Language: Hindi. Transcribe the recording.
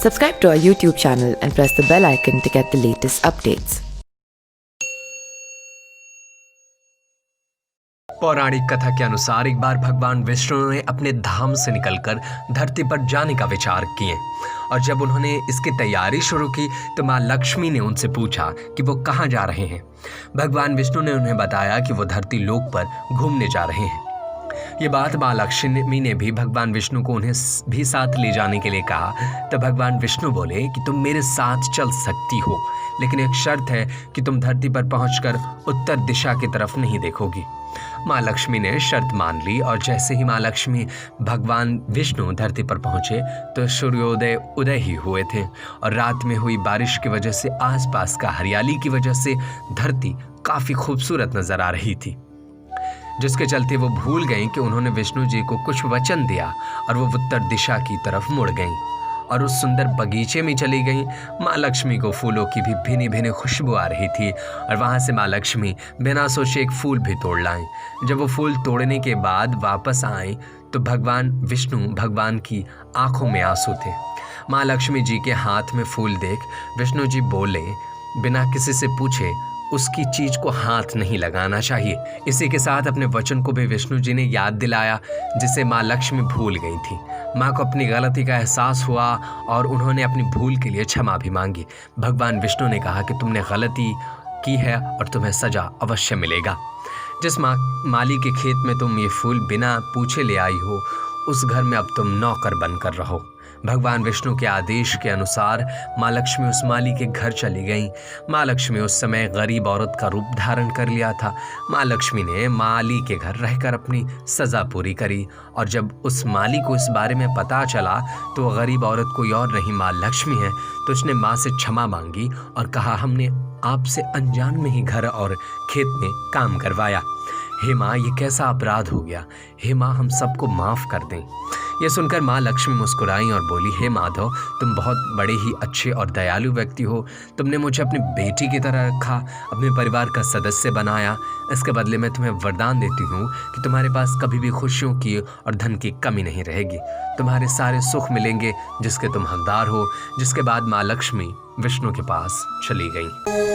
Subscribe to our YouTube channel and press the bell icon to get the latest updates. पौराणिक कथा के अनुसार एक बार भगवान विष्णु ने अपने धाम से निकलकर धरती पर जाने का विचार किए और जब उन्होंने इसकी तैयारी शुरू की तो माँ लक्ष्मी ने उनसे पूछा कि वो कहाँ जा रहे हैं। भगवान विष्णु ने उन्हें बताया कि वो धरती लोक पर घूमने जा रहे हैं। ये बात माँ लक्ष्मी ने भी भगवान विष्णु को उन्हें भी साथ ले जाने के लिए कहा। तब भगवान विष्णु बोले कि तुम मेरे साथ चल सकती हो, लेकिन एक शर्त है कि तुम धरती पर पहुंचकर उत्तर दिशा की तरफ नहीं देखोगी। माँ लक्ष्मी ने शर्त मान ली और जैसे ही माँ लक्ष्मी भगवान विष्णु धरती पर पहुंचे तो सूर्योदय उदय ही हुए थे और रात में हुई बारिश की वजह से आसपास का हरियाली की वजह से धरती काफी खूबसूरत नजर आ रही थी, जिसके चलते वो भूल गईं कि उन्होंने विष्णु जी को कुछ वचन दिया और वो उत्तर दिशा की तरफ मुड़ गईं और उस सुंदर बगीचे में चली गईं। माँ लक्ष्मी को फूलों की भी भीनी भीनी खुशबू आ रही थी और वहाँ से माँ लक्ष्मी बिना सोचे एक फूल भी तोड़ लाएं। जब वो फूल तोड़ने के बाद वापस आए तो भगवान विष्णु भगवान की आंखों में आंसू थे। माँ लक्ष्मी जी के हाथ में फूल देख विष्णु जी बोले, बिना किसी से पूछे उसकी चीज को हाथ नहीं लगाना चाहिए। इसी के साथ अपने वचन को भी विष्णु जी ने याद दिलाया जिसे माँ लक्ष्मी भूल गई थी। माँ को अपनी गलती का एहसास हुआ और उन्होंने अपनी भूल के लिए क्षमा भी मांगी। भगवान विष्णु ने कहा कि तुमने गलती की है और तुम्हें सजा अवश्य मिलेगा। जिस माली के खेत में तुम ये फूल बिना पूछे ले आई हो, उस घर में अब तुम नौकर बनकर रहो। भगवान विष्णु के आदेश के अनुसार माँ लक्ष्मी उस माली के घर चली गईं। माँ लक्ष्मी उस समय गरीब औरत का रूप धारण कर लिया था। माँ लक्ष्मी ने माली के घर रहकर अपनी सज़ा पूरी करी और जब उस माली को इस बारे में पता चला तो वह गरीब औरत कोई और नहीं माँ लक्ष्मी है, तो उसने माँ से क्षमा मांगी और कहा, हमने आपसे अनजान में ही घर और खेत में काम करवाया। हे माँ, ये कैसा अपराध हो गया। हे माँ, हम सबको माफ़ कर दें। यह सुनकर माँ लक्ष्मी मुस्कुराई और बोली, हे माधव, तुम बहुत बड़े ही अच्छे और दयालु व्यक्ति हो। तुमने मुझे अपनी बेटी की तरह रखा, अपने परिवार का सदस्य बनाया। इसके बदले में तुम्हें वरदान देती हूँ कि तुम्हारे पास कभी भी खुशियों की और धन की कमी नहीं रहेगी। तुम्हारे सारे सुख मिलेंगे जिसके तुम हकदार हो। जिसके बाद माँ लक्ष्मी विष्णु के पास चली गई।